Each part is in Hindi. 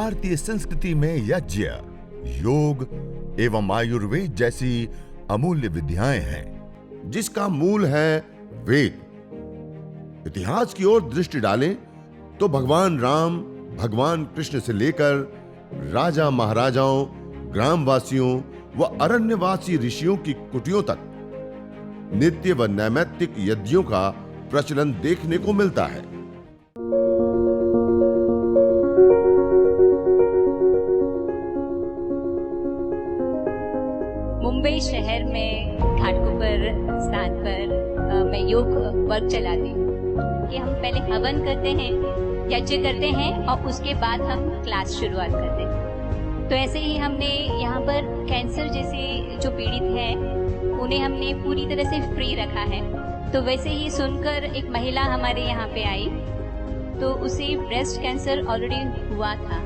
भारतीय संस्कृति में यज्ञ, योग एवं आयुर्वेद जैसी अमूल्य विद्याएं हैं, जिसका मूल है वेद। इतिहास की ओर दृष्टि डालें तो भगवान राम, भगवान कृष्ण से लेकर राजा महाराजाओं, ग्रामवासियों व अरण्यवासी ऋषियों की कुटियों तक नित्य व नैमित्तिक यज्ञों का प्रचलन देखने को मिलता है। मुंबई शहर में घाटकोपर स्थान पर मैं योग वर्ग चलाती हूँ कि हम पहले हवन करते हैं, यज्ञ करते हैं और उसके बाद हम क्लास शुरुआत करते हैं। तो ऐसे ही हमने यहाँ पर कैंसर जैसे जो पीड़ित हैं उन्हें हमने पूरी तरह से फ्री रखा है। तो वैसे ही सुनकर एक महिला हमारे यहाँ पे आई, तो उसे ब्रेस्ट कैंसर ऑलरेडी हुआ था।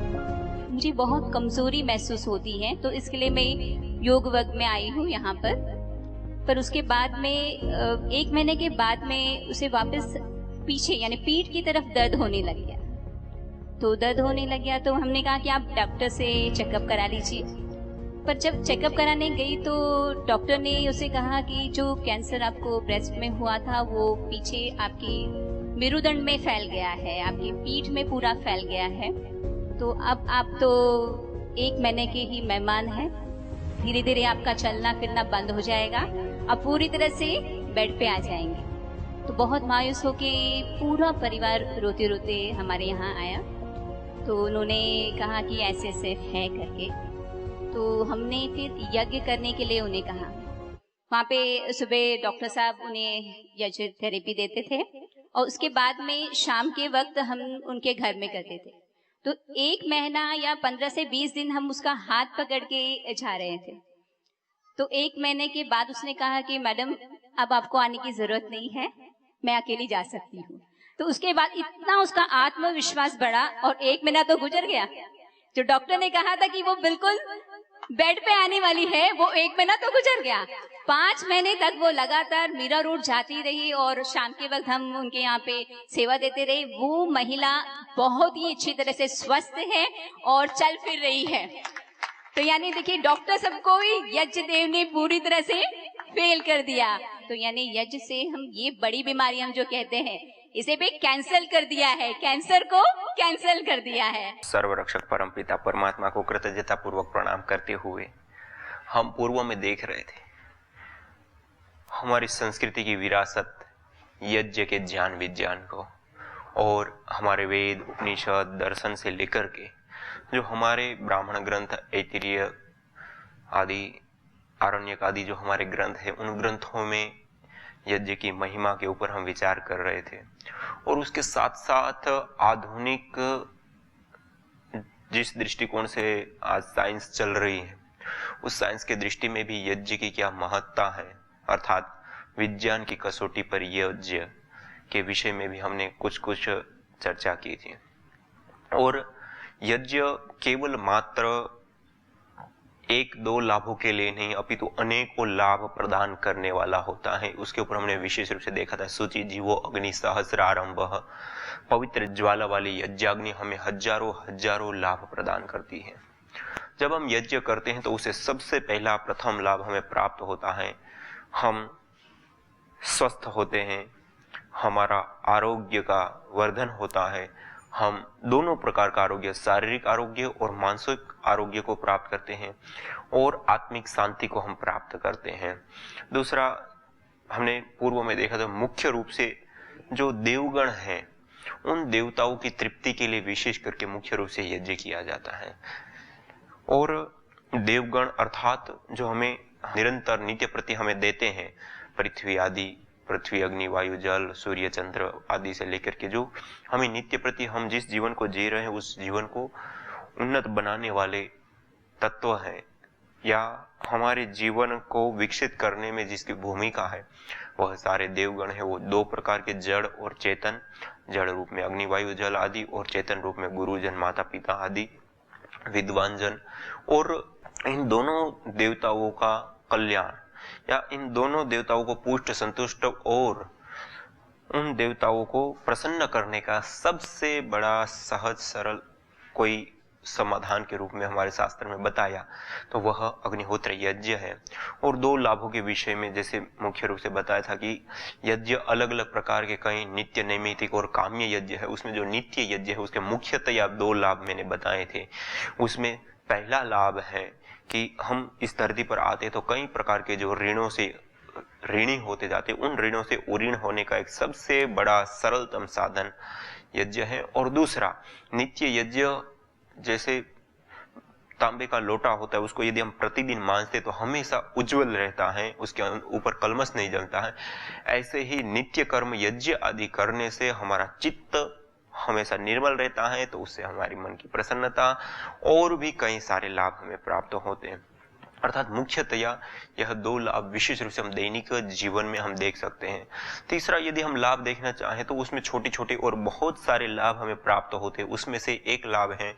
मुझे बहुत कमजोरी महसूस होती है, तो इसके लिए मैं योग वर्ग में आई हूँ यहाँ पर उसके बाद में 1 महीने के बाद में उसे वापस पीछे यानी पीठ की तरफ दर्द होने लग गया। तो दर्द होने लग गया तो हमने कहा कि आप डॉक्टर से चेकअप करा लीजिए। पर जब चेकअप कराने गई तो डॉक्टर ने उसे कहा कि जो कैंसर आपको ब्रेस्ट में हुआ था वो पीछे आपकी मेरुदंड में फैल गया है, आपकी पीठ में पूरा फैल गया है। तो अब आप तो 1 महीने के ही मेहमान हैं, धीरे धीरे आपका चलना फिरना बंद हो जाएगा, आप पूरी तरह से बेड पे आ जाएंगे। तो बहुत मायूस होके पूरा परिवार रोते रोते हमारे यहाँ आया। तो उन्होंने कहा कि ऐसे ऐसे है करके। तो हमने फिर यज्ञ करने के लिए उन्हें कहा। वहाँ पे सुबह डॉक्टर साहब उन्हें यज्ञ थेरेपी देते थे और उसके बाद में शाम के वक्त हम उनके घर में करते थे। तो 1 महीना या 15 से 20 दिन हम उसका हाथ पकड़ के जा रहे थे। तो 1 महीने के बाद उसने कहा कि मैडम अब आपको आने की जरूरत नहीं है, मैं अकेली जा सकती हूँ। तो उसके बाद इतना उसका आत्मविश्वास बढ़ा और 1 महीना तो गुजर गया। जो डॉक्टर ने कहा था कि वो बिल्कुल बेड पे आने वाली है, वो 1 महीना तो गुजर गया। 5 महीने तक वो लगातार मीरा रोड जाती रही और शाम के वक्त हम उनके यहाँ पे सेवा देते रहे। वो महिला बहुत ही अच्छी तरह से स्वस्थ है और चल फिर रही है। तो यानी देखिए डॉक्टर सबको ही यज्ञ देव ने पूरी तरह से फेल कर दिया। तो यानी यज्ञ से हम ये बड़ी बीमारी हम जो कहते हैं इसे भी कैंसिल कर दिया है, कैंसर को कैंसिल कर दिया है। सर्वरक्षक परमपिता परमात्मा को कृतज्ञता पूर्वक प्रणाम करते हुए हम पूर्व में देख रहे थे हमारी संस्कृति की विरासत यज्ञ के ज्ञान विज्ञान को, और हमारे वेद उपनिषद दर्शन से लेकर के जो हमारे ब्राह्मण ग्रंथ ऐतिह्य आदि आरण्यक आदि जो हमारे ग्रंथ है, उन ग्रंथों में यज्ञ की महिमा के ऊपर हम विचार कर रहे थे। और उसके साथ साथ आधुनिक जिस दृष्टिकोण से आज साइंस चल रही है, उस साइंस के दृष्टि में भी यज्ञ की क्या महत्ता है, अर्थात विज्ञान की कसौटी पर यज्ञ के विषय में भी हमने कुछ चर्चा की थी। और यज्ञ केवल मात्र 1-2 लाभों के लिए नहीं अपितु अनेकों लाभ प्रदान करने वाला होता है। उसके ऊपर हमने विशेष रूप से देखा था शुचि जीवो अग्नि सहस्रारंभ, पवित्र ज्वाला वाली यज्ञाग्नि हमें हजारों लाभ प्रदान करती है। जब हम यज्ञ करते हैं तो उसे सबसे पहला प्रथम लाभ हमें प्राप्त होता है, हम स्वस्थ होते हैं, हमारा आरोग्य का वर्धन होता है, हम दोनों प्रकार का आरोग्य, शारीरिक आरोग्य और मानसिक आरोग्य को प्राप्त करते हैं और आत्मिक शांति को हम प्राप्त करते हैं। दूसरा, हमने पूर्व में देखा था मुख्य रूप से जो देवगण हैं उन देवताओं की तृप्ति के लिए विशेष करके मुख्य रूप से यज्ञ किया जाता है। और देवगण अर्थात जो हमें निरंतर नित्य प्रति हमें देते हैं, पृथ्वी अग्नि वायु जल सूर्य चंद्र आदि से लेकर के जो हमें नित्य प्रति हम जिस जीवन को जी रहे हैं उस जीवन को उन्नत बनाने वाले तत्व हैं, या हमारे जीवन को विकसित करने में जिसकी भूमिका है वह सारे देवगण है। वो 2 प्रकार के जड़ और चेतन, जड़ रूप में अग्नि वायु जल आदि और चेतन रूप में गुरुजन माता पिता आदि विद्वान जन। और इन दोनों देवताओं का कल्याण या इन दोनों देवताओं को पुष्ट संतुष्ट और उन देवताओं को प्रसन्न करने का सबसे बड़ा सहज सरल कोई समाधान के रूप में हमारे शास्त्र में बताया, तो वह अग्निहोत्र यज्ञ है। और 2 लाभों के विषय में जैसे मुख्य रूप से बताया था कि यज्ञ अलग अलग प्रकार के कई नित्य, नैमित्तिक और काम्य यज्ञ है। उसमें जो नित्य यज्ञ है उसके मुख्यतया 2 लाभ मैंने बताए थे। उसमें पहला लाभ है कि हम इस धरती पर आते तो कई प्रकार के जो ऋणों से ऋणी होते जाते, उन ऋणों से उऋण होने का एक सबसे बड़ा सरलतम साधन यज्ञ है। और दूसरा नित्य यज्ञ, जैसे तांबे का लोटा होता है, उसको यदि हम प्रतिदिन मांजते तो हमेशा उज्जवल रहता है, उसके ऊपर कलमश नहीं जलता है। ऐसे ही नित्य कर्म यज्ञ आदि करने से हमारा चित्त हमेशा निर्मल रहता है, तो उससे हमारी मन की प्रसन्नता और भी कई सारे लाभ हमें प्राप्त होते हैं। अर्थात मुख्यतया यह 2 लाभ विशेष रूप से हम दैनिक जीवन में हम देख सकते हैं। तीसरा, यदि हम लाभ देखना चाहें तो उसमें छोटे छोटे और बहुत सारे लाभ हमें प्राप्त होते हैं। उसमें से एक लाभ है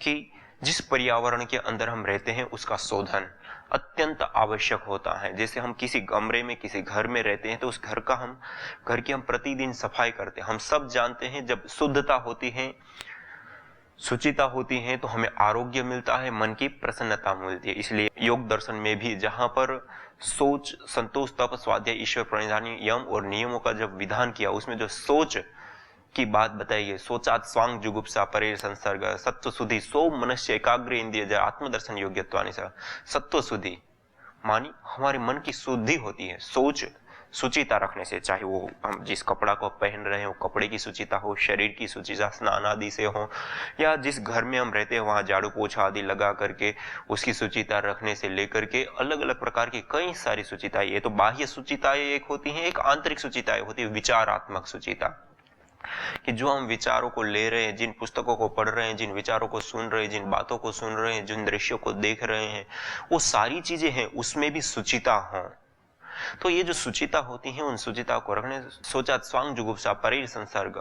कि जिस पर्यावरण के अंदर हम रहते हैं उसका शोधन अत्यंत आवश्यक होता है। जैसे हम किसी कमरे में, किसी घर में रहते हैं तो उस घर की हम प्रतिदिन सफाई करते हैं। हम सब जानते हैं जब शुद्धता होती है, शुचिता होती है, तो हमें आरोग्य मिलता है, मन की प्रसन्नता मिलती है। इसलिए योग दर्शन में भी जहां पर सोच, संतोष, तप, स्वाध्याय, ईश्वर प्रणिधान, यम और नियमों का जब विधान किया, उसमें जो सोच की बात बताई है, सोचात स्वांग जुगुप्सा परे संसर्ग सत्व शुद्धि सो मनुष्य एकाग्र इंद्रिय जय आत्मदर्शन योग्यत्वानि सा। सत्व शुद्धि मानी हमारे मन की शुद्धि होती है। सोच शुचिता रखने से, चाहे वो हम जिस कपड़ा को पहन रहे हो कपड़े की शुचिता हो, शरीर की शुचिता स्नान आदि से हो, या जिस घर में हम रहते हैं वहां झाड़ू पोछा आदि लगा करके उसकी शुचिता रखने से लेकर के अलग अलग प्रकार की कई सारी शुचिताएं। ये तो बाह्य शुचिताएं एक होती हैं, एक आंतरिक शुचिताएं होती है, विचारात्मक शुचिता, कि जो हम विचारों को ले रहे हैं, जिन पुस्तकों को पढ़ रहे हैं, जिन विचारों को सुन रहे हैं, जिन बातों को सुन रहे हैं, जिन दृश्यों को देख रहे हैं, वो सारी चीजें हैं, उसमें भी शुचिता हो। तो ये जो शुचिता होती है, उन शुचिता को रखने, सोचा स्वांग जुगुप्सा परे संसर्ग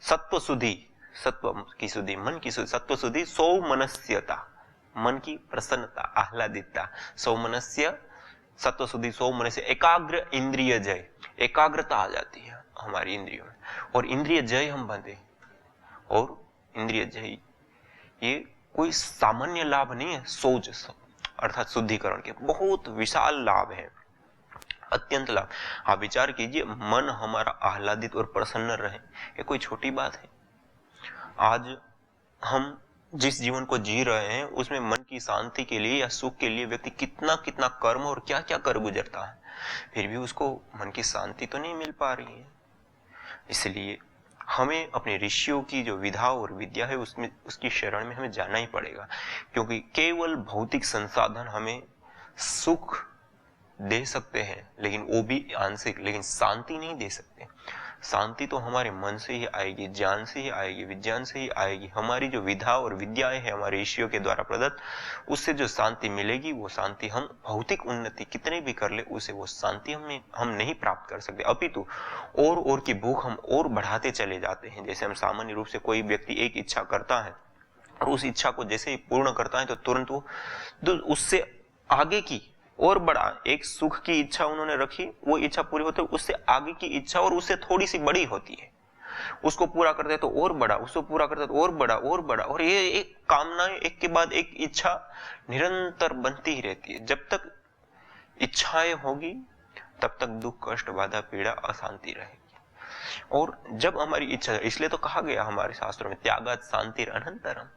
सत्व शुद्धि, सत्व की शुद्धि, मन की शुद्धि, सत्व शुद्धि, सौमनस्यता, मन की प्रसन्नता, आह्लादितता, सौमनस्य, सत्व शुद्धि, सौमनस्य, एकाग्र इंद्रिय जय, एकाग्रता आ जाती है हमारी इंद्रियों में, और इंद्रिय जय हम बंधे। और इंद्रिय जय ये कोई सामान्य लाभ नहीं है, सोच अर्थात शुद्धिकरण के बहुत विशाल लाभ है, अत्यंत लाभ। आप विचार कीजिए, मन हमारा आह्लादित और प्रसन्न रहे, ये कोई छोटी बात है। आज हम जिस जीवन को जी रहे हैं उसमें मन की शांति के लिए या सुख के लिए व्यक्ति कितना कितना कर्म और क्या क्या कर गुजरता है, फिर भी उसको मन की शांति तो नहीं मिल पा रही है। इसलिए हमें अपने ऋषियों की जो विधा और विद्या है उसमें, उसकी शरण में हमें जाना ही पड़ेगा, क्योंकि केवल भौतिक संसाधन हमें सुख दे सकते हैं, लेकिन वो भी आंशिक, लेकिन शांति नहीं दे सकते। शांति तो हमारे मन से ही आएगी, ज्ञान से ही आएगी, विज्ञान से ही आएगी। हमारी जो विधा और विद्याएं हैं हमारे ऋषियों के द्वारा प्रदत्त, उससे जो शांति मिलेगी, वो शांति हम भौतिक उन्नति कितने भी कर ले, उसे वो शांति हम नहीं प्राप्त कर सकते, अपितु और की भूख हम और बढ़ाते चले जाते हैं। जैसे हम सामान्य रूप से कोई व्यक्ति एक इच्छा करता है और उस इच्छा को जैसे ही पूर्ण करता है तो तुरंत वो उससे आगे की और बड़ा एक सुख की इच्छा उन्होंने रखी, वो इच्छा पूरी होती है, उससे आगे की इच्छा और उससे थोड़ी सी बड़ी होती है, उसको पूरा करते तो और बड़ा, उसको पूरा करते तो और बड़ा और बड़ा, और ये एक कामनाएं एक के बाद एक इच्छा निरंतर बनती ही रहती है। जब तक इच्छाएं होगी तब तक दुख, कष्ट, बाधा, पीड़ा, अशांति रहेगी। और जब हमारी इच्छा, इसलिए तो कहा गया हमारे शास्त्रों में, त्यागात शांतिर अनंतरम,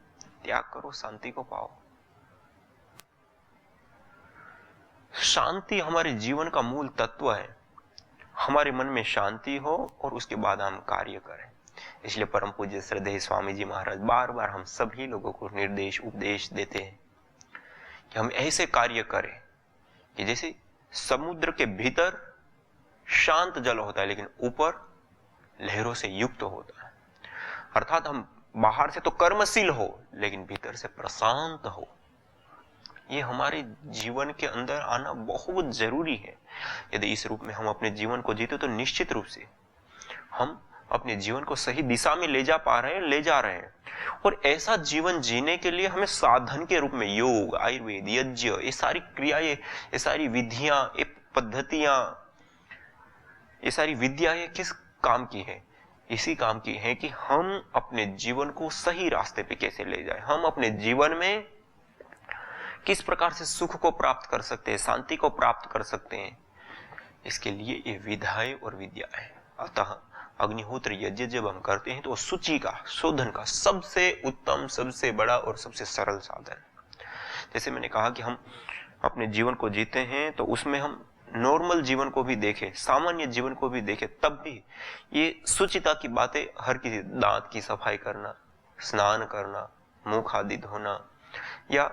त्याग करो शांति को पाओ। शांति हमारे जीवन का मूल तत्व है। हमारे मन में शांति हो और उसके बाद हम कार्य करें। इसलिए परम पूज्य श्रद्धेय स्वामी जी महाराज बार बार हम सभी लोगों को निर्देश, उपदेश देते हैं कि हम ऐसे कार्य करें कि जैसे समुद्र के भीतर शांत जल होता है लेकिन ऊपर लहरों से युक्त होता है। अर्थात हम बाहर से तो कर्मशील हो लेकिन भीतर से प्रशांत हो। ये हमारे जीवन के अंदर आना बहुत जरूरी है। यदि इस रूप में हम अपने जीवन को जीते तो निश्चित रूप से हम अपने जीवन को सही दिशा में ले जा रहे हैं। और ऐसा जीवन जीने के लिए हमें साधन के रूप में योग, आयुर्वेद, यज्ञ, ये सारी क्रियाएं, ये सारी विधियां, ये पद्धतियां, ये सारी विद्याएं किस काम की है? इसी काम की है कि हम अपने जीवन को सही रास्ते पे कैसे ले जाएं, हम अपने जीवन में किस प्रकार से सुख को प्राप्त कर सकते हैं, शांति को प्राप्त कर सकते हैं, इसके लिए ये विधाएं और विद्या है। अतः अग्निहोत्र यज्ञ जब हम करते हैं तो शुचि का, शोधन का सबसे उत्तम, सबसे बड़ा और सबसे सरल साधन। जैसे मैंने कहा कि हम अपने जीवन को जीते हैं तो उसमें हम नॉर्मल जीवन को भी देखें, सामान्य जीवन को भी देखें, तब भी ये शुचिता की बातें, हर किसी दांत की सफाई करना, स्नान करना, मुख आदि धोना, या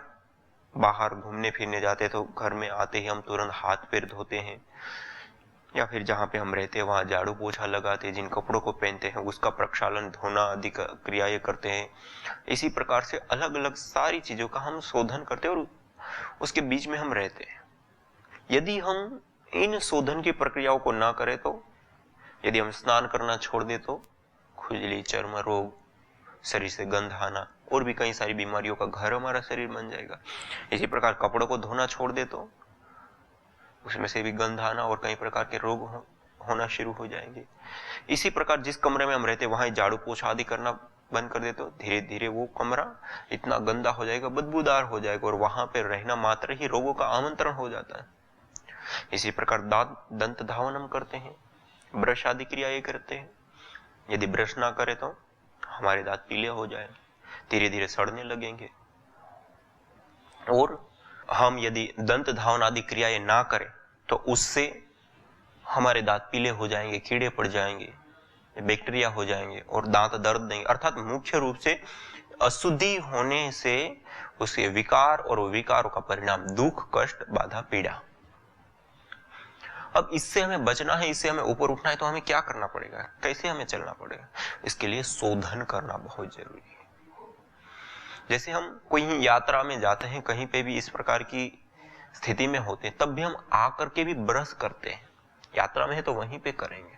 बाहर घूमने फिरने जाते तो घर में आते ही हम तुरंत हाथ पैर धोते हैं, या फिर जहाँ पे हम रहते हैं वहाँ झाड़ू पोछा लगाते हैं, जिन कपड़ों को पहनते हैं उसका प्रक्षालन, धोना आदि क्रियाएं करते हैं। इसी प्रकार से अलग अलग सारी चीजों का हम शोधन करते हैं और उसके बीच में हम रहते हैं। यदि हम इन शोधन की प्रक्रियाओं को ना करें तो, यदि हम स्नान करना छोड़ दे तो खुजली, चर्म रोग, शरीर से गंध आना और भी कई सारी बीमारियों का घर हमारा शरीर बन जाएगा। इसी प्रकार कपड़ों को धोना छोड़ दे तो उसमें से भी गंध आना और कई प्रकार के रोग होना शुरू हो जाएंगे। इसी प्रकार जिस कमरे में हम रहते हैं वहां झाड़ू पोछा आदि करना बंद कर दे तो धीरे धीरे वो कमरा इतना गंदा हो जाएगा, बदबूदार हो जाएगा और वहां पर रहना मात्र ही रोगों का आमंत्रण हो जाता है। इसी प्रकार दंत धावन हम करते हैं, ब्रश आदि क्रियाएं करते हैं। यदि ब्रश ना करें तो हमारे दांत पीले हो जाए, धीरे धीरे सड़ने लगेंगे। और हम यदि दंत धावन आदि क्रियाएं ना करें तो उससे हमारे दांत पीले हो जाएंगे, कीड़े पड़ जाएंगे, बैक्टीरिया हो जाएंगे और दांत दर्द देंगे। अर्थात मुख्य रूप से अशुद्धि होने से उसके विकार और विकारों का परिणाम दुख, कष्ट, बाधा, पीड़ा। अब इससे हमें बचना है, इससे हमें ऊपर उठना है तो हमें क्या करना पड़ेगा, कैसे हमें चलना पड़ेगा? इसके लिए शोधन करना बहुत जरूरी है। जैसे हम कोई यात्रा में जाते हैं, कहीं पे भी इस प्रकार की स्थिति में होते हैं, तब भी हम आकर के भी ब्रश करते हैं। यात्रा में है तो वहीं पे करेंगे।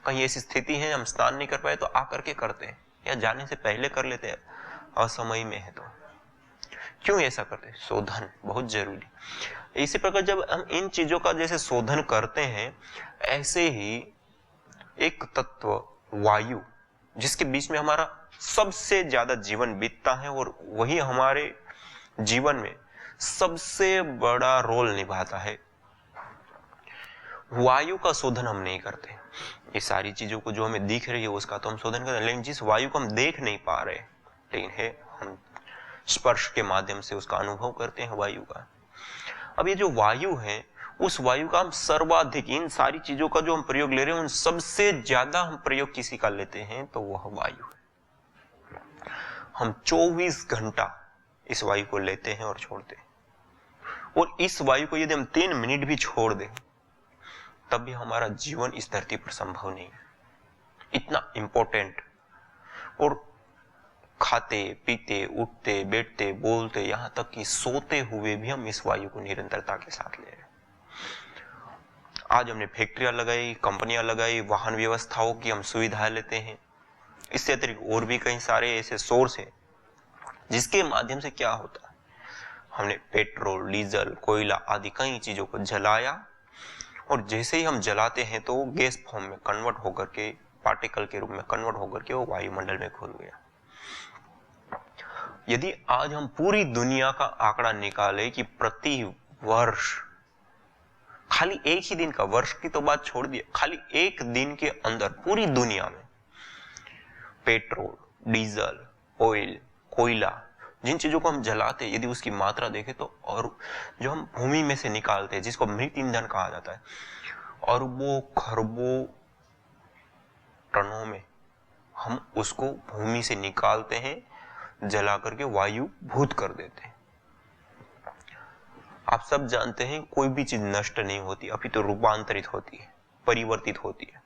कहीं ऐसी स्थिति है हम स्नान नहीं कर पाए तो आकर के करते हैं, या जाने से पहले कर लेते हैं, असमय में है तो। क्यों ऐसा करते हैं? शोधन बहुत जरूरी। इसी प्रकार जब हम इन चीजों का जैसे शोधन करते हैं, ऐसे ही एक तत्व वायु, जिसके बीच में हमारा सबसे ज्यादा जीवन बीतता है और वही हमारे जीवन में सबसे बड़ा रोल निभाता है, वायु का शोधन हम नहीं करते। ये सारी चीजों को जो हमें दिख रही है उसका तो हम शोधन करते हैं, लेकिन जिस वायु को हम देख नहीं पा रहे, लेकिन है हम स्पर्श के माध्यम से उसका अनुभव करते हैं वायु का। अब ये जो वायु है, उस वायु का हम सर्वाधिक, इन सारी चीजों का जो हम प्रयोग ले रहे हैं उन सबसे ज्यादा हम प्रयोग किसी का लेते हैं तो वह वायु है। हम 24 घंटा इस वायु को लेते हैं और छोड़ते हैं, और इस वायु को यदि हम 3 मिनट भी छोड़ दें तब भी हमारा जीवन इस धरती पर संभव नहीं है। इतना इंपॉर्टेंट, और खाते पीते, उठते बैठते, बोलते, यहां तक कि सोते हुए भी हम इस वायु को निरंतरता के साथ ले रहे हैं। आज हमने फैक्ट्रियां लगाई, कंपनियां लगाई, वाहन व्यवस्थाओं की हम सुविधाएं लेते हैं। इससे अतिरिक्त और भी कई सारे ऐसे सोर्स हैं जिसके माध्यम से क्या होता है, हमने पेट्रोल, डीजल, कोयला आदि कई चीजों को जलाया, और जैसे ही हम जलाते हैं तो गैस फॉर्म में कन्वर्ट होकर के, पार्टिकल के रूप में कन्वर्ट होकर के वो वायुमंडल में घुल गया। यदि आज हम पूरी दुनिया का आंकड़ा निकालें कि प्रति वर्ष, खाली एक ही दिन का, वर्ष की तो बात छोड़ दिए, खाली एक दिन के अंदर पूरी दुनिया में पेट्रोल, डीजल, ऑयल, कोयला, जिन चीजों को हम जलाते, यदि उसकी मात्रा देखें तो, और जो हम भूमि में से निकालते हैं जिसको मृत ईंधन कहा जाता है, अरबों खरबों टनों में हम उसको भूमि से निकालते हैं, जला करके वायु भूत कर देते हैं। आप सब जानते हैं कोई भी चीज नष्ट नहीं होती, अभी तो रूपांतरित होती है, परिवर्तित होती है।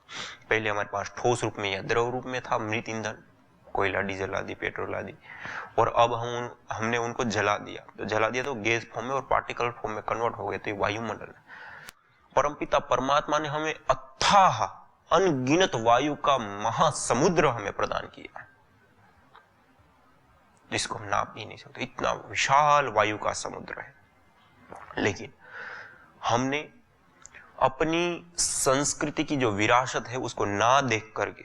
पहले हमारे पास ठोस रूप में या द्रव रूप में था मृत ईंधन, कोयला, डीजल आदि, पेट्रोल आदि, और अब हमने उनको जला दिया तो गैस फॉर्म में और पार्टिकल फॉर्म में कन्वर्ट हो गए, तो वायुमंडल में परमपिता परमात्मा ने हमें अथाह अनगिनत वायु का महासमुद्र हमें प्रदान किया, जिसको हम नाप भी नहीं सकते। इतना विशाल वायु का समुद्र है, लेकिन हमने अपनी संस्कृति की जो विरासत है उसको ना देख करके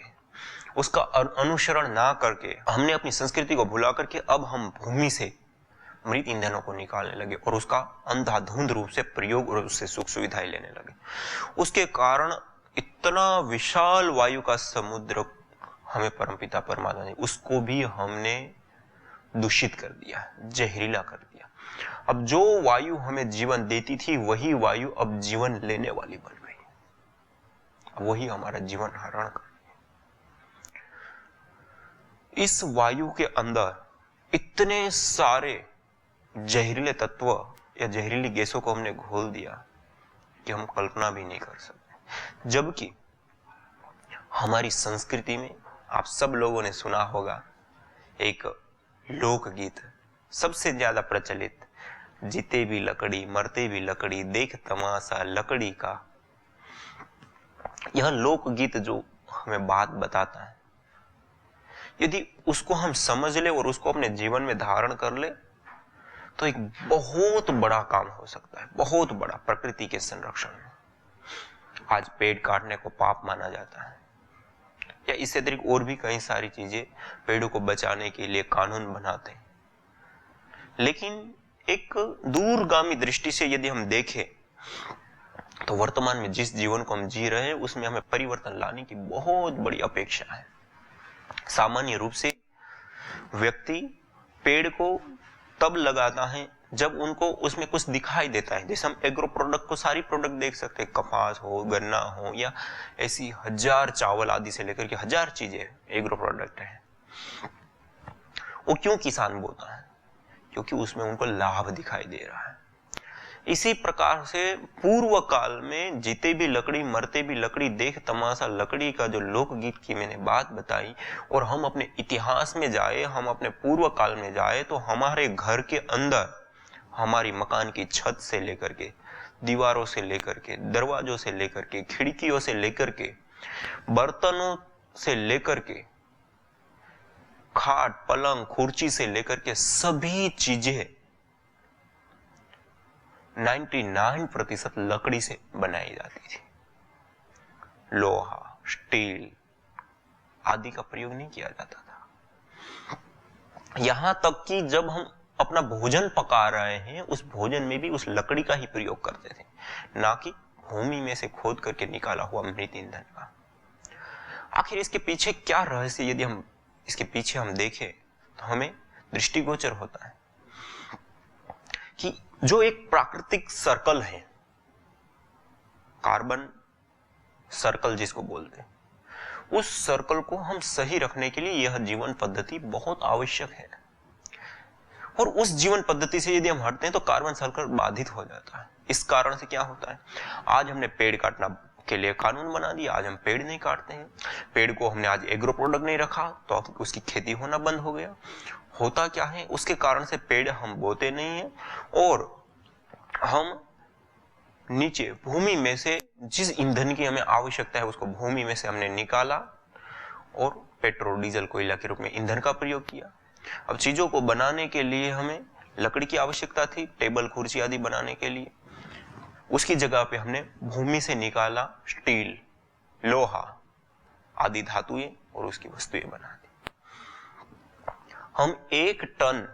उसका अनुसरण ना करके हमने अपनी संस्कृति को भुला करके अब हम भूमि से मृत ईंधनों को निकालने लगे और उसका अंधाधुंध रूप से प्रयोग और उससे सुख सुविधाएं लेने लगे। उसके कारण इतना विशाल वायु का समुद्र हमें परमपिता परमात्मा ने उसको भी हमने दूषित कर दिया, जहरीला कर दिया। अब जो वायु हमें जीवन देती थी वही वायु अब जीवन लेने वाली बन गई, अब वही हमारा जीवन हरण कर रही है। इस वायु के अंदर इतने सारे जहरीले तत्व या जहरीली गैसों को हमने घोल दिया कि हम कल्पना भी नहीं कर सकते। जबकि हमारी संस्कृति में आप सब लोगों ने सुना होगा एक लोकगीत सबसे ज्यादा प्रचलित, जीते भी लकड़ी मरते भी लकड़ी, देख तमाशा लकड़ी का। यह लोकगीत जो हमें बात बताता है, यदि उसको हम समझ ले और उसको अपने जीवन में धारण कर ले तो एक बहुत बड़ा काम हो सकता है, बहुत बड़ा, प्रकृति के संरक्षण में। आज पेड़ काटने को पाप माना जाता है या इससे अतिरिक्त और भी कई सारी चीजें पेड़ों को बचाने के लिए कानून बनाते हैं। लेकिन एक दूरगामी दृष्टि से यदि हम देखें तो वर्तमान में जिस जीवन को हम जी रहे हैं उसमें हमें परिवर्तन लाने की बहुत बड़ी अपेक्षा है। सामान्य रूप से व्यक्ति पेड़ को तब लगाता है जब उनको उसमें कुछ दिखाई देता है। जैसे हम एग्रो प्रोडक्ट को सारी प्रोडक्ट देख सकते हैं, कपास हो, गन्ना हो, या ऐसी हजार चावल आदि से लेकर के हजार चीजें एग्रो प्रोडक्ट है। वो क्यों किसान बोता है? क्योंकि उसमें उनको लाभ दिखाई दे रहा है। इसी प्रकार से पूर्व काल में जीते भी लकड़ी मरते भी लकड़ी, देख तमाशा लकड़ी का जो लोकगीत की मैंने बात बताई, और हम अपने इतिहास में जाए, हम अपने पूर्व काल में जाए तो हमारे घर के अंदर हमारी मकान की छत से लेकर के, दीवारों से लेकर के, दरवाजों से लेकर के, खिड़कियों से लेकर के, बर्तनों से लेकर के, खाट पलंग कुर्सी से लेकर के सभी चीजें 99% लकड़ी से बनाई जाती थी। लोहा, स्टील आदि का प्रयोग नहीं किया जाता था। यहां तक कि जब हम अपना भोजन पका रहे हैं उस भोजन में भी उस लकड़ी का ही प्रयोग करते थे, ना कि भूमि में से खोद करके निकाला हुआ मृत ईंधन का। आखिर इसके पीछे क्या रहस्य, यदि हम इसके पीछे हम देखें तो हमें दृष्टिगोचर होता है कि जो एक प्राकृतिक सर्कल है, कार्बन सर्कल जिसको बोलते हैं, उस सर्कल को हम सही रखने के लिए यह जीवन पद्धति बहुत आवश्यक है। और उस जीवन पद्धति से यदि हम हटते हैं तो कार्बन सर्कल बाधित हो जाता है। इस कारण से क्या होता है, आज हमने पेड़ काटना के लिए कानून बना दिया, आज हम पेड़ नहीं काटते हैं। पेड़ को हमने आज एग्रो प्रोडक्ट नहीं रखा तो अब उसकी खेती होना बंद हो गया। होता क्या है, उसके कारण से पेड़ हम बोते नहीं हैं और हम नीचे भूमि में से जिस ईंधन की हमें आवश्यकता है उसको भूमि में से हमने निकाला और पेट्रोल डीजल कोयला के रूप में ईंधन का प्रयोग किया। अब चीजों को बनाने के लिए हमें लकड़ी की आवश्यकता थी, टेबल कुर्सी आदि बनाने के लिए, उसकी जगह पे हमने भूमि से निकाला स्टील, लोहा आदि धातुएं और उसकी वस्तुएं बना दी। हम 1 टन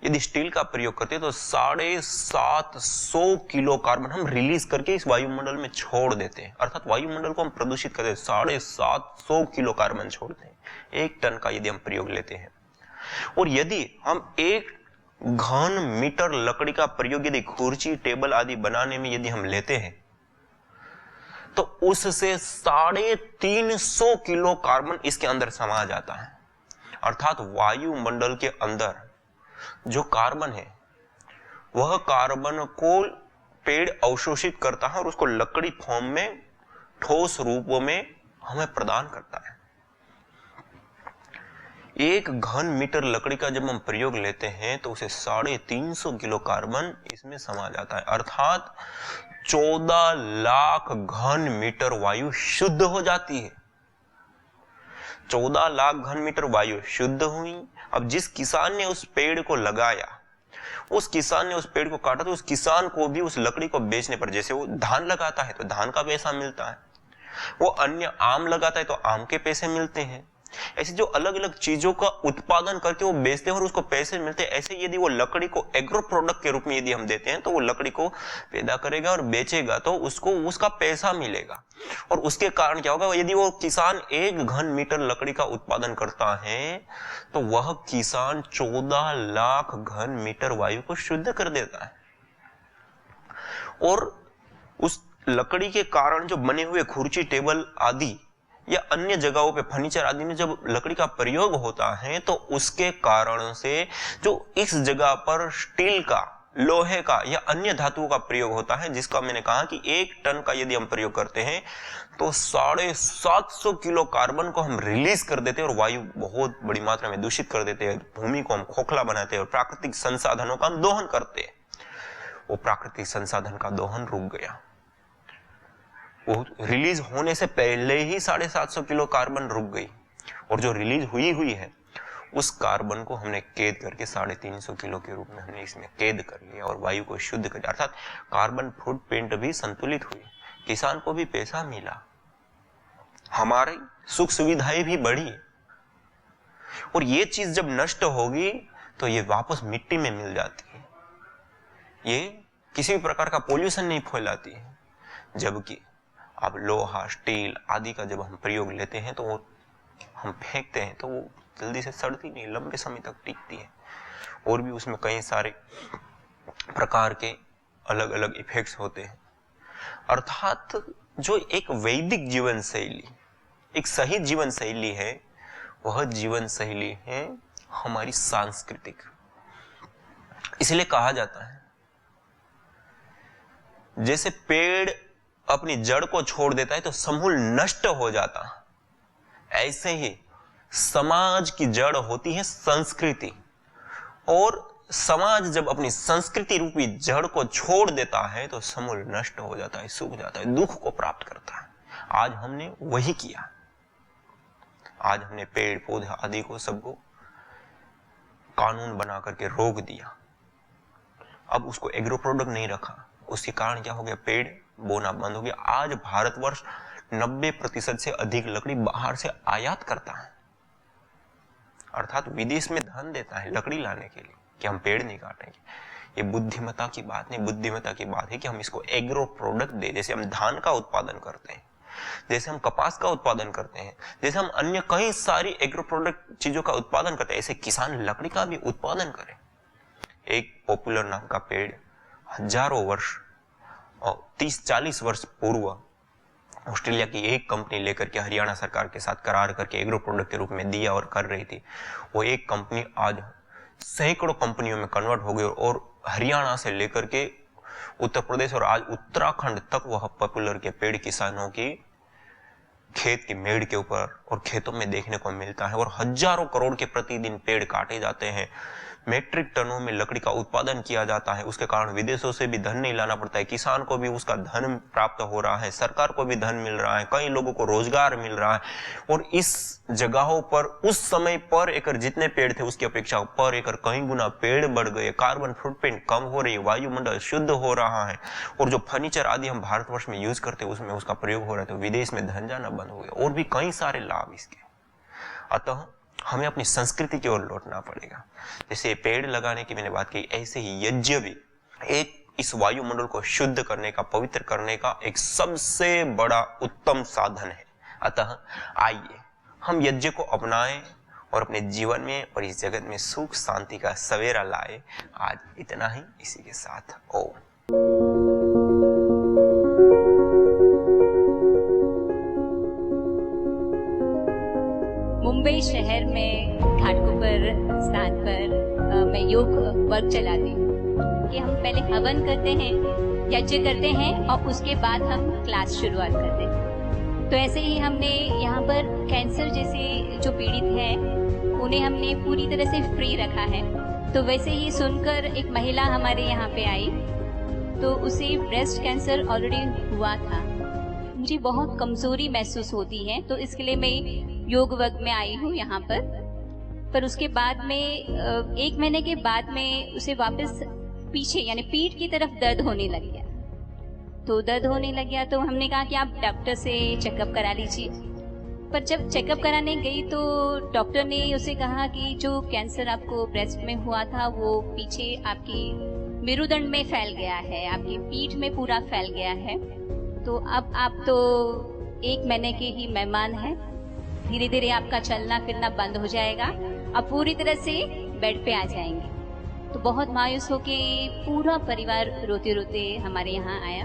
यदि स्टील का प्रयोग करते तो 750 किलो कार्बन हम रिलीज करके इस वायुमंडल में छोड़ देते हैं, अर्थात वायुमंडल को हम प्रदूषित करते हैं। 750 किलो कार्बन छोड़ते हैं 1 टन का यदि हम प्रयोग लेते हैं। और यदि हम 1 घन मीटर लकड़ी का प्रयोग यदि कुर्सी टेबल आदि बनाने में यदि हम लेते हैं तो उससे 350 किलो कार्बन इसके अंदर समा जाता है। अर्थात वायुमंडल के अंदर जो कार्बन है वह कार्बन को पेड़ अवशोषित करता है और उसको लकड़ी फॉर्म में ठोस रूपों में हमें प्रदान करता है। 1 घन मीटर लकड़ी का जब हम प्रयोग लेते हैं तो उसे 350 किलो कार्बन इसमें समा जाता है, अर्थात 14 लाख घन मीटर वायु शुद्ध हो जाती है। 14 लाख घन मीटर वायु शुद्ध हुई। अब जिस किसान ने उस पेड़ को लगाया, उस किसान ने उस पेड़ को काटा तो उस किसान को भी उस लकड़ी को बेचने पर, जैसे वो धान लगाता है तो धान का पैसा मिलता है, वो अन्य आम लगाता है तो आम के पैसे मिलते हैं। ऐसे जो अलग अलग चीजों का उत्पादन करके वो बेचते हैं और उसको पैसे मिलते हैं, ऐसे यदि वो लकड़ी को एग्रो प्रोडक्ट के रूप में यदि हम देते हैं तो वो लकड़ी को पैदा करेगा और बेचेगा तो उसको उसका पैसा मिलेगा। और उसके कारण क्या होगा, यदि वो किसान 1 घन मीटर लकड़ी का उत्पादन करता है तो वह किसान 14 लाख घन मीटर वायु को शुद्ध कर देता है। और उस लकड़ी के कारण जो बने हुए कुर्सी टेबल आदि या अन्य जगहों पे फर्नीचर आदि में जब लकड़ी का प्रयोग होता है तो उसके कारण से जो इस जगह पर स्टील का, लोहे का या अन्य धातुओं का प्रयोग होता है, जिसका मैंने कहा कि 1 टन का यदि हम प्रयोग करते हैं तो 750 किलो कार्बन को हम रिलीज कर देते हैं और वायु बहुत बड़ी मात्रा में दूषित कर देते हैं, भूमि को हम खोखला बनाते हैं और प्राकृतिक संसाधनों का हम दोहन करते हैं। वो प्राकृतिक संसाधन का दोहन रुक गया। वो रिलीज होने से पहले ही 750 किलो कार्बन रुक गई और जो रिलीज हुई है उस कार्बन को हमने कैद करके 350 किलो के रूप में हमने इसमें कैद कर लिया और वायु को शुद्ध कर दिया। अर्थात कार्बन फुटप्रिंट भी संतुलित हुई, किसान को भी पैसा मिला, हमारी सुख सुविधाएं भी बढ़ी। और ये चीज जब नष्ट होगी तो ये वापस मिट्टी में मिल जाती है, ये किसी भी प्रकार का पोल्यूशन नहीं फैलाती है। जबकि अब लोहा, स्टील आदि का जब हम प्रयोग लेते हैं तो वो हम फेंकते हैं तो वो जल्दी से सड़ती नहीं, लंबे समय तक टिकती है। और भी उसमें कई सारे प्रकार के अलग अलग इफेक्ट्स होते हैं। अर्थात जो एक वैदिक जीवन शैली, एक सही जीवन शैली है, वह जीवन शैली है हमारी सांस्कृतिक। इसलिए कहा जाता है जैसे पेड़ अपनी जड़ को छोड़ देता है तो समूल नष्ट हो जाता, ऐसे ही समाज की जड़ होती है संस्कृति। और समाज जब अपनी संस्कृति रूपी जड़ को छोड़ देता है तो समूल नष्ट हो जाता है, सूख जाता है, दुख को प्राप्त करता है। आज हमने वही किया। आज हमने पेड़ पौधे आदि को सबको कानून बना करके रोक दिया। अब उसको एग्रो प्रोडक्ट नहीं रखा, उसके कारण क्या हो गया, पेड़ बोना बंद हो गया। आज भारतवर्ष 90% से अधिक लकड़ी बाहर से आयात करता है, अर्थात विदेश में धन देता है लकड़ी लाने के लिए कि हम पेड़ नहीं काटेंगे। ये बुद्धिमत्ता की बात नहीं, बुद्धिमत्ता की बात है कि हम इसको एग्रो प्रोडक्ट दे। जैसे हम धान का उत्पादन करते हैं, जैसे हम कपास का उत्पादन करते हैं, जैसे हम अन्य कई सारी एग्रो प्रोडक्ट चीजों का उत्पादन करते हैं, ऐसे किसान लकड़ी का भी उत्पादन करें। एक पॉपुलर नाम का पेड़ हजारों वर्ष और 30-40 वर्ष पूर्व ऑस्ट्रेलिया की एक कंपनी लेकर के हरियाणा सरकार के साथ करार करके एग्रो प्रोडक्ट के रूप में दिया और कर रही थी। वो एक कंपनी आज सैकड़ों कंपनियों में कन्वर्ट हो गई और हरियाणा से लेकर के उत्तर प्रदेश और आज उत्तराखंड तक वह पॉपुलर के पेड़ किसानों की खेत की मेड़ के ऊपर और खेतों में देखने को मिलता है। और हजारों करोड़ के प्रतिदिन पेड़ काटे जाते हैं, मेट्रिक टनों में लकड़ी का उत्पादन किया जाता है। उसके कारण विदेशों से भी धन नहीं लाना पड़ता है, किसान को भी उसका धन प्राप्त हो रहा है, सरकार को भी धन मिल रहा है, कई लोगों को रोजगार मिल रहा है। और इस जगहों पर उस समय पर एकड़ जितने पेड़ थे उसकी अपेक्षा पर एकड़ कई गुना पेड़ बढ़ गए, कार्बन फुटप्रिंट कम हो रही है, वायुमंडल शुद्ध हो रहा है। और जो फर्नीचर आदि हम भारतवर्ष में यूज करते हैं उसमें उसका प्रयोग हो रहा है, तो विदेश में धन जाना बंद हो गया। और भी कई सारे लाभ इसके। अतः हमें अपनी संस्कृति की ओर लौटना पड़ेगा। जैसे पेड़ लगाने की मैंने बात की, ऐसे ही यज्ञ भी एक इस वायुमंडल को शुद्ध करने का, पवित्र करने का एक सबसे बड़ा उत्तम साधन है। अतः आइए हम यज्ञ को अपनाएं और अपने जीवन में और इस जगत में सुख शांति का सवेरा लाए। आज इतना ही, इसी के साथ ओम। मुंबई शहर में घाटकोपर स्थान पर मैं योग वर्ग चलाती हूँ कि हम पहले हवन करते हैं, यज्ञ करते हैं और उसके बाद हम क्लास शुरुआत करते हैं। तो ऐसे ही हमने यहाँ पर कैंसर जैसे जो पीड़ित हैं उन्हें हमने पूरी तरह से फ्री रखा है। तो वैसे ही सुनकर एक महिला हमारे यहाँ पे आई, तो उसे ब्रेस्ट कैंसर ऑलरेडी हुआ था। मुझे बहुत कमजोरी महसूस होती है, तो इसके लिए मैं योग वर्ग में आई हूँ यहाँ पर उसके बाद में 1 महीने के बाद में उसे वापस पीछे यानी पीठ की तरफ दर्द होने लग गया। तो दर्द होने लग गया, तो हमने कहा कि आप डॉक्टर से चेकअप करा लीजिए। पर जब चेकअप कराने गई तो डॉक्टर ने उसे कहा कि जो कैंसर आपको ब्रेस्ट में हुआ था वो पीछे आपकी मेरुदंड में फैल गया है, आपकी पीठ में पूरा फैल गया है। तो अब आप तो 1 महीने के ही मेहमान हैं, धीरे धीरे आपका चलना फिरना बंद हो जाएगा, अब पूरी तरह से बेड पे आ जाएंगे। तो बहुत मायूस होके पूरा परिवार रोते रोते हमारे यहाँ आया।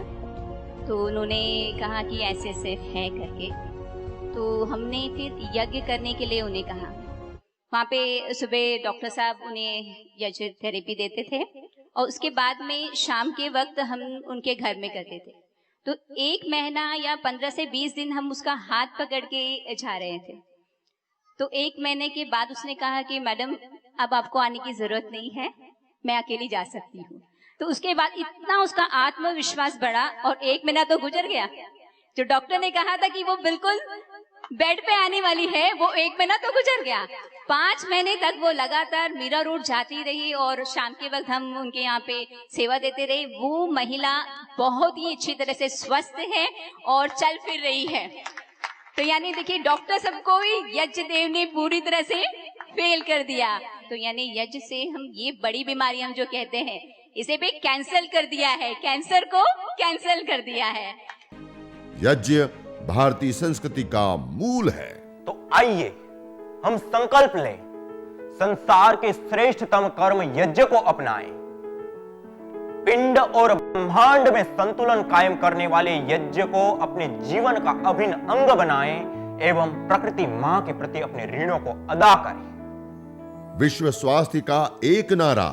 तो उन्होंने कहा कि ऐसे ऐसे है करके, तो हमने फिर यज्ञ करने के लिए उन्हें कहा। वहाँ पे सुबह डॉक्टर साहब उन्हें यज्ञ थेरेपी देते थे और उसके बाद में शाम के वक्त हम उनके घर में करते थे। तो 1 महीना या 15 से 20 दिन हम उसका हाथ पकड़ के जा रहे थे। तो 1 महीने के बाद उसने कहा कि मैडम अब आपको आने की जरूरत नहीं है, मैं अकेली जा सकती हूँ। तो उसके बाद इतना उसका आत्मविश्वास बढ़ा और 1 महीना तो गुजर गया। जो डॉक्टर ने कहा था कि वो बिल्कुल बेड पे आने वाली है, वो 1 महीना तो गुजर गया। 5 महीने तक वो लगातार मीरा रोड जाती रही और शाम के वक्त हम उनके यहाँ पे सेवा देते रहे। वो महिला बहुत ही अच्छी तरह से स्वस्थ है और चल फिर रही है। तो यानी देखिए, डॉक्टर सबको ही यज्ञ देव ने पूरी तरह से फेल कर दिया। तो यानी यज्ञ से हम ये बड़ी बीमारी हम जो कहते हैं इसे भी कैंसिल कर दिया है, कैंसर को कैंसिल कर दिया है। यज्ञ भारतीय संस्कृति का मूल है। तो आइए हम संकल्प लें, संसार के श्रेष्ठतम कर्म यज्ञ को अपनाएं। पिंड और ब्रह्मांड में संतुलन कायम करने वाले यज्ञ को अपने जीवन का अभिन्न अंग बनाएं एवं प्रकृति मां के प्रति अपने ऋणों को अदा करें। विश्व स्वास्थ्य का एक नारा,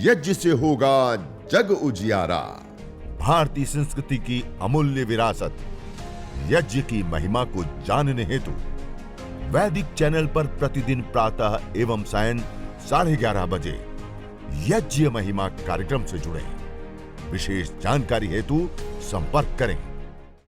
यज्ञ से होगा जग उजियारा। भारतीय संस्कृति की अमूल्य विरासत यज्ञ की महिमा को जानने हेतु वैदिक चैनल पर प्रतिदिन प्रातः एवं सायं 11:30 बजे यज्ञ महिमा कार्यक्रम से जुड़ें। विशेष जानकारी हेतु संपर्क करें।